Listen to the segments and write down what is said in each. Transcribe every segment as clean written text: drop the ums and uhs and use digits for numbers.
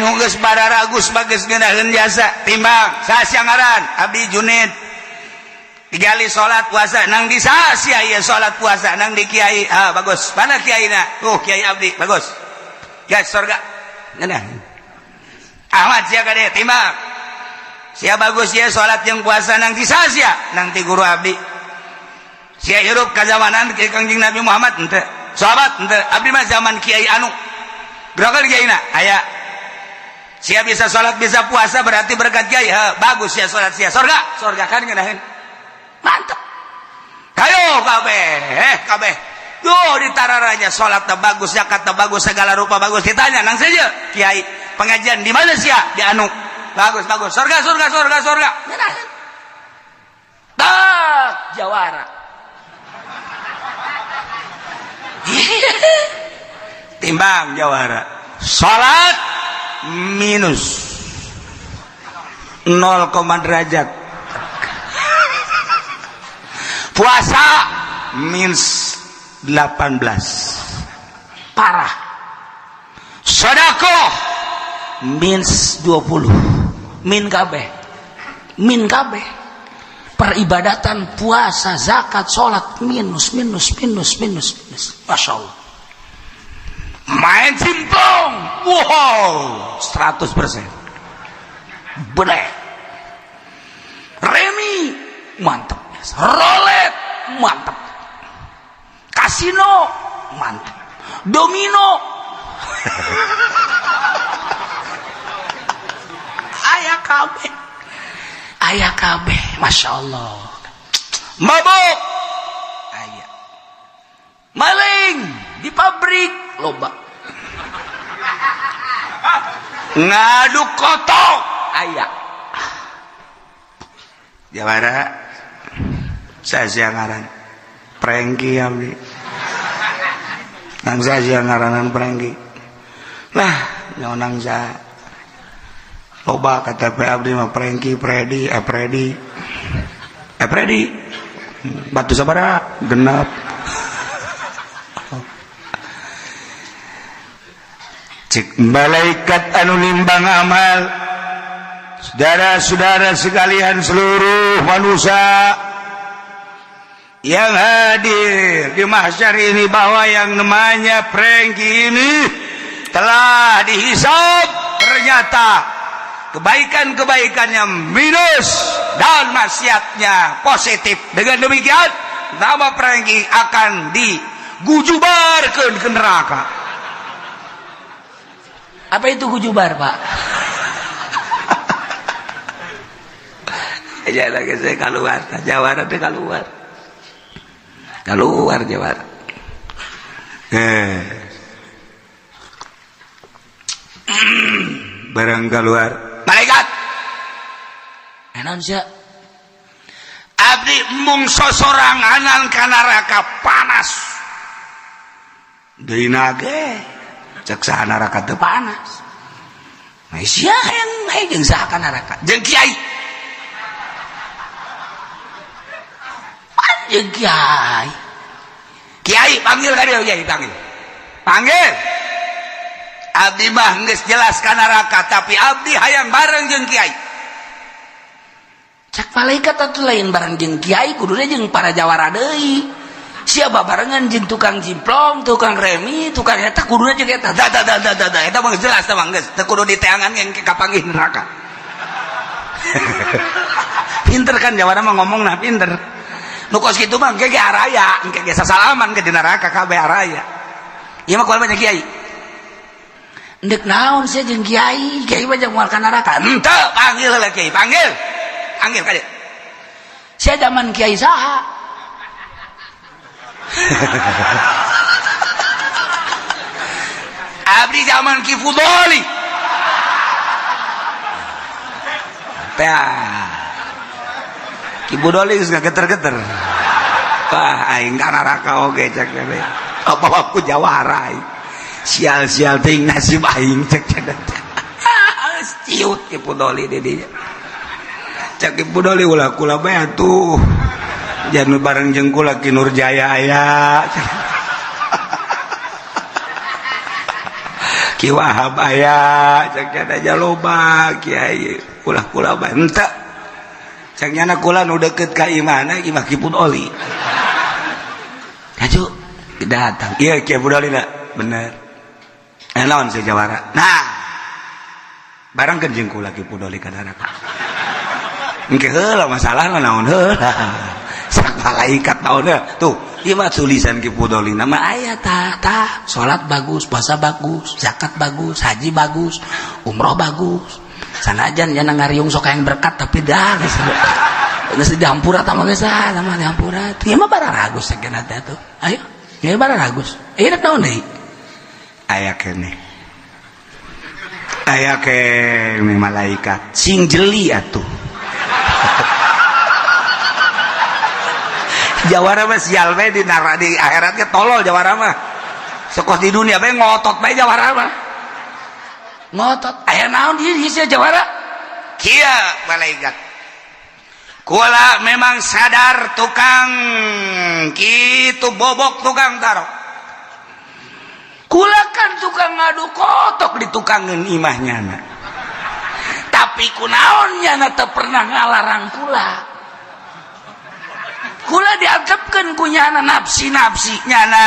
nu geus badaragus bagus ngeunaheun jasa timbang saha ngaran abdi Junid digali salat puasa nang di saha ieu salat puasa nang di kiai bagus mana kiaina kiai abdi bagus gas surga ngeunah Ahmad sia kade timbang sia bagus sia salat jeung puasa nang di saha sia nang ti guru abdi sia hirup ka zamanan Kangjeng Nabi Muhammad henteu sahabat henteu abdi mah zaman kiai anu gerakan kiaina aya sia bisa salat bisa puasa berarti berkat kiai bagus sia salat sia surga kan ngeunaheun mantap hayo kabeh yo ditararanya salat teh bagus zakat teh bagus segala rupa bagus ditanya nang saja kiai pengajian di mana sia di anu bagus surga ngeunaheun tak jawara timbang jawara salat minus 0, derajat puasa minus 18 parah sedekah minus 20 min kabeh peribadatan puasa zakat salat minus Masya Allah main cimplong wow 100% bener remi mantap rolet mantap kasino mantap domino ayah kabeh Masya Allah mabok ayah maling di pabrik loba ngaduk kotok ayah jawara saya ngaran prengki abdi nang saya ngaranan prengki lah nyonang saya loba kata abdi mah prengki Predi batu sabaraha genep cik malaikat anu nimbang amal saudara-saudara sekalian seluruh manusia yang hadir di mahsyar ini bahwa yang namanya prengki ini telah dihisab ternyata kebaikan-kebaikannya minus dan maksiatnya positif. Dengan demikian nama prengki akan digujubarkeun ke neraka. Apa itu gujubar, Pak? Ya lagi saya keluar, Jawara teh keluar Jawara. Barang keluar malaikat enan sia abdi mung sosoranganan ka neraka panas deuna ge cek saha neraka teu panas sia yang jeung saha ka neraka jeung kiai jeung kiai panggil ka dieu kiai panggil abdi mah geus jelas ka neraka tapi abdi hayang bareng jeung kiai cak malaikat atuh lain bareng jeung kiai kuduna jeung para jawara deui sia babarengan jeung tukang jimplong tukang remi tukang eta kuduna jeung eta eta mah jelas teh mah geus teu kudu diteangan engke kapanggih neraka pinter kan jawara mah ngomongna pinter nu kos kitu mah engke ge araya engke ge sasalaman ke di neraka kabeh araya ieu mah kual banyak kiai ndek naon sia jeung kiai mah jeung moal ka neraka henteu panggil heula kiai panggil ka dieu sia zaman kiai saha abdi zaman Ki Fudoli Ki Fudoli geus gageter-geter wah aing ka neraka oge cek teh apa ku jawara sial-sial ting nasib aing cek ciut Ki Fudoli di dieu cek Ki Fudoli ulah kula bae atuh jangan bareng jeung kula Ki Nurjaya aya Ki Wahab aya caknya aja loba kiai ulah bantah caknya kula nu deket ka imana imah Kipun Oli aju datang iya Kiai Budoli nak bener naon si Jawara nah barang kenjeng kula Kipun Oli ka neraka engke heula masalah naon heula sak malaikat naon tuh ieu mah tulisan Kipun Oli nama aya tah salat bagus puasa bagus zakat bagus haji bagus umroh bagus sanajan nya ngariung sok yang berkat tapi dah geus dihampura tah mah geus mah dihampura ieu mah barang ragus sakeuna teh tuh ayo ieu barang ragus ieu rek naon deui aya keneh malaikat sing jeli atuh Jawara mah sial bae di akhirat ge tolol Jawara mah sekos di dunia bae ngotot bae Jawara mah ngotot aya naon ieu hiji Jawara kieu malaikat kula memang sadar tukang kitu bobok tukang taro kula kan tukang ngadu kotok di tukangeun imahnya na tapi kunaon nya teu pernah ngalarang kula diantepkeun ku nyana nafsi nyana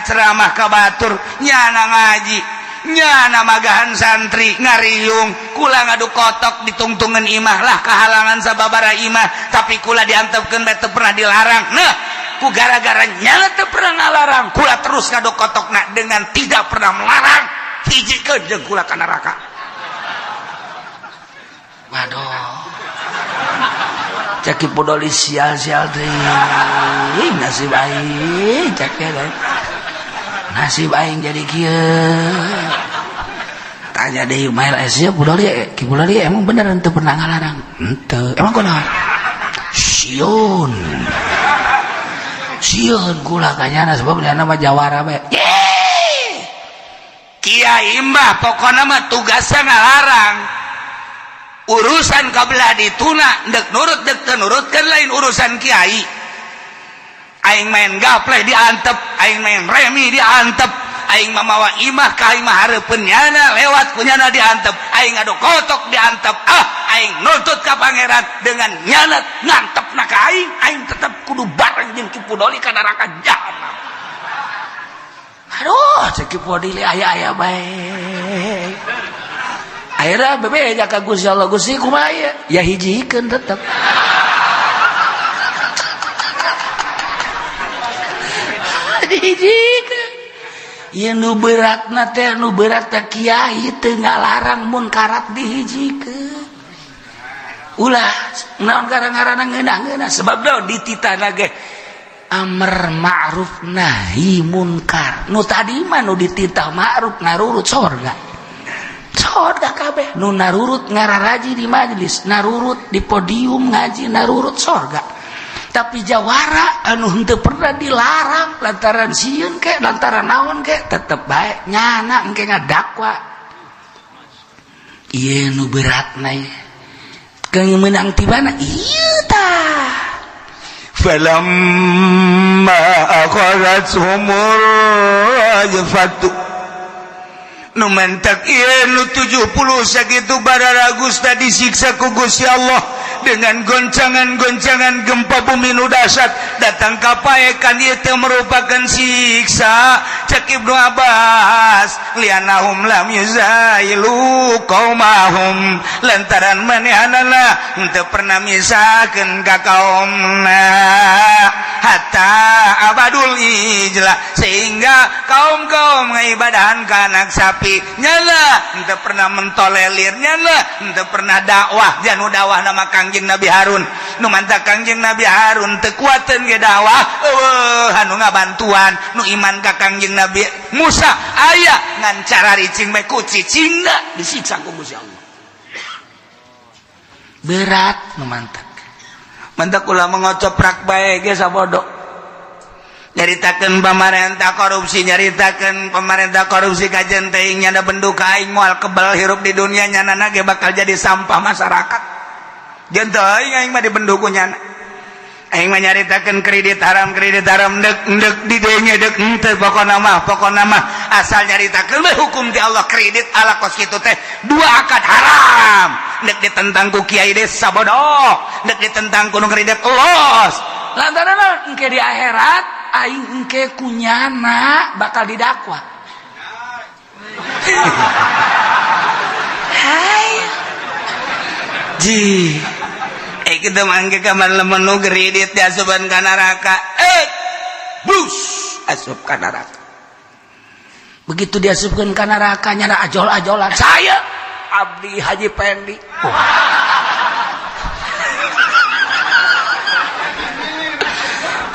ceramah ka batur nyana ngaji nyana magahan santri ngariung kula ngadu kotok ditungtungan imah lah kehalangan sababara imah tapi kula diantepkeun bae teu pernah dilarang nah ku gara-gara nyana teu pernah ngalarang kula terus ngadu kotokna dengan tidak pernah melarang hijikeun jeung kula ka neraka waduh caki podoli sial-sial deui nasib aing cak ya nasib aing jadi kieu tanya deui mail sia podoli ki podoli emang bener henteu pernah ngalarang henteu emang kunaon sieun kula kanyana sebab liana mah Jawara bae kiai mah pokona mah tugasna ngalarang urusan kabelah dituna dek nurut dek tenurutkan lain urusan kiai aing main gapleh diantep aing main remi diantep aing mamawa imah ka imah hareupeun nyana lewat kunyana diantep aing adu kotok diantep aing nuntut ka pangeran dengan nyana ngantepna ka aing tetep kudu bareng jeung Ki Podoli ka neraka jahanam aduh cek Ki Podoli aya bae akhirnya bebe jaka Gusti Allah Gusti kumaha ya hijikeun tetep dihijikeun ieu nu beratna teh nu berat teh kiai teu ngalarang mun karat dihijikeun ulah naon garang-garana ngeunah sebab daun dititana ge amr ma'ruf nahi munkar nu tadi mah nu dititah ma'ruf ngarurut surga kabeh nu narurut ngararaji di majelis narurut di podium ngaji narurut surga tapi Jawara anu henteu pernah dilarang lantaran sieun ke lantaran naon ke tetep bae nyana engke ngadakwa ieu nu beratna keung meunang tibana ieu tah falamma akhadhat humur ajfatu nu mentak ieu nu 70 sakitu barara Gusta disiksa ku Gusti Allah dengan goncangan-goncangan gempa bumi nu dahsyat datang kapaekan ieu teh merupakan siksa cek Ibnu Abbas lianahum lam yuzailu qaumahum lantaran manehanana henteu pernah misakeun ka kaumna hatta abadul ijla sehingga kaum-kaum ngibadahan ka anak sapi nyala henteu pernah mentolelir nyala henteu pernah dakwah janu dakwah nama Kangjeng Nabi Harun nu mantap Kangjeng Nabi Harun teu kuateun ge dakwah anu ngabantuan nu iman ka Kangjeng Nabi Musa aya ngan cara ricing bae ku cicingna disiksa ku Gusti Allah berat nu mantap ulah mengocoprak bae ge sabodo nyaritakeun pamarentah korupsi nyaritakeun pamarentah korupsi kajen teh nya da benduk aing moal kebal hirup di dunia nyanana ge bakal jadi sampah masyarakat jeung teh aing mah dibenduk ku nyana aing mah nyaritakeun kredit haram dek di dieu nya dek henteu pokona mah asal nyaritakeun hukum ti Allah kredit ala kos kitu teh 2 akad haram nek ditentang ku kiai desa bodoh nek ditentang ku nu kredit los lantaran engke di akhirat aing engke kunyana bakal didakwa hai ji kita mangke kamar lemenu kredit diasupan ka neraka bus asup ka neraka begitu diasupkan ke neraka nyana ajol-ajolan saya abdi Haji Pendi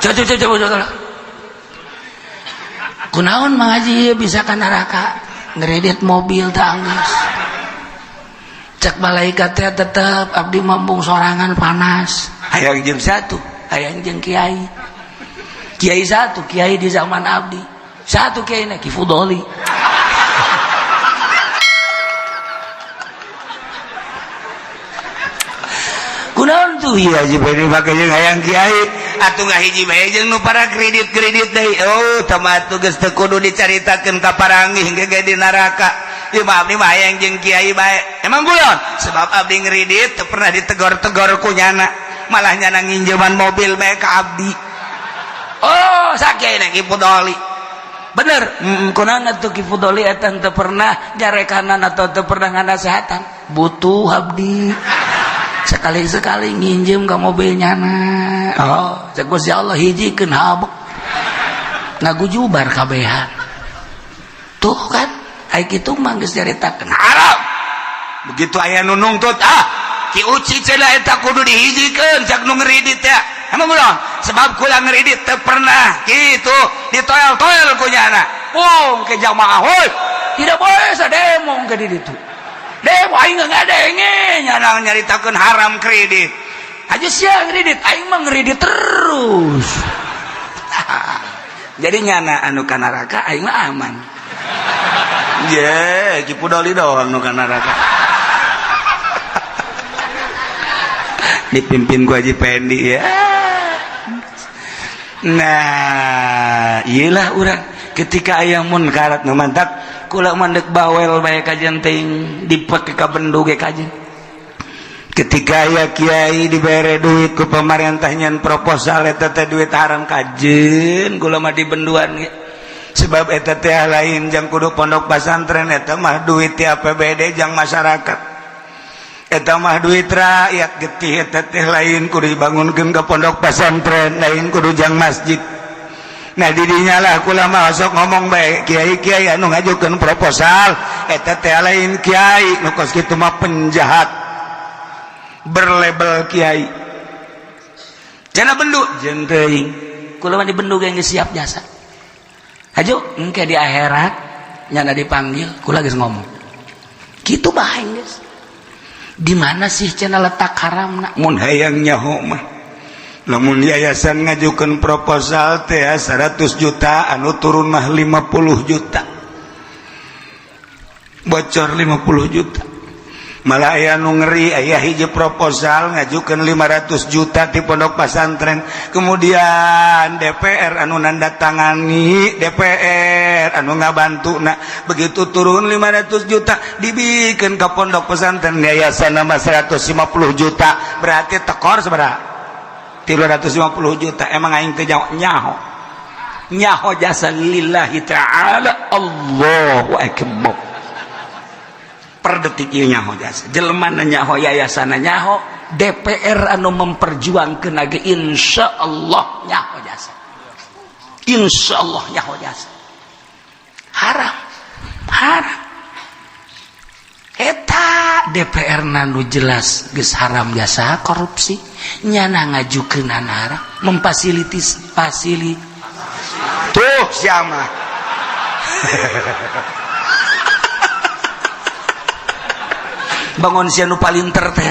coba kunaon Mang Haji bisa ke neraka ngeredit mobil tangis cek malaikat teh tetep abdi mambung sorangan panas hayang jeung satu hayang jeung kiai satu kiai di zaman abdi satu kiai Ki Fudoli kunaon tuh iya Haji Pendi make jeung hayang kiai atuh ngahiji bae jeung nu para kredit deui oh tamatu geus teu kudu dicaritakeun ka parangih ge di neraka ieu mah abdi mah hayang jeung kiai bae emang guyon sebab abdi ngredit teu pernah ditegor-tegor ku nyana malah nyana nginjeman mobil bae ka abdi oh sakieu Ki Fudoli bener kunaon atuh Ki Fudoli eta teu pernah nyarekanan atau teu pernah nganasehatan butuh abdi sekali-sekali nginjem ke mobil nyana oh cek Gusti Allah hijikeun habek ngagujubar kabehan tuh kan ai kitu mah geus diaritakeun haram begitu aya nu nungtut Ki Uci cenah eta kudu dihijikeun cak nu ngredit ya emang bener sebab kula ngredit teu pernah kitu ditoel-toel ku nyana pung ke jamaah heuh tidak boleh sademo ke di ditu demo aing ngadenge nyana nyaritakeun haram kredit aja sia kredit aing mah ngredit terus jadi nyana anu ka neraka aing mah aman ye Ki Fudoli doang nu ka neraka dipimpin ku Haji Pendi ya nah iyalah urang ketika aya munkarat nu mantap kula mandek bawel bae kajian teuing dipake ka bendu ge kajian ketika aya kiai dibere duit ku pemerintah nyen proposal eta teh duit haram kajian kula mah di benduan ge sebab eta teh lain jang kudu pondok pesantren eta mah duit ti APBD jang masyarakat eta mah duit rakyat getih eta teh lain kudu dibangunkeun ka pondok pesantren lain kudu jang masjid nah didinya lah kula mah sok ngomong bae kiai-kiai anu ngajukeun proposal eta teh lain kiai nu kos kitu mah penjahat berlabel kiai cenah bendu jeung teuing kula mah di bendu ge geus siap jasa hajo engke di akhirat nyana dipanggil kula geus ngomong kitu bae geus di mana sih cenah letak haramna mun hayang nyaho mah lamun yayasan ngajukeun proposal teh 100 juta anu turun mah 50 juta bocor 50 juta malah aya nu ngeri aya hiji proposal ngajukeun 500 juta di pondok pesantren kemudian DPR anu nandatangani DPR anu ngabantuna begitu turun 500 juta dibikeun ka pondok pesantren yayasan nama 150 juta berarti tekor sabaraha 350 juta emang aing teh nyaho jasa lillahi ta'ala Allahu akbar per detik ieu nyaho jasa jelema nyaho yayasan nyaho DPR anu memperjuangkeun lagi insyaallah nyaho jasa insyaallah nyaho jasa haram eta DPR nanu jelas geus haram jasa korupsi nyana ngajukeun haram memfasilitis tuh siapa bangun sia nu palinter teh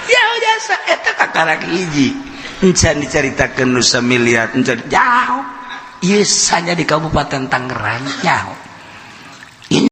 ya jasa eta kakarak hiji encan dicaritakeun nu samiliar encan jauh ieu sanya di Kabupaten Tangerang nyaho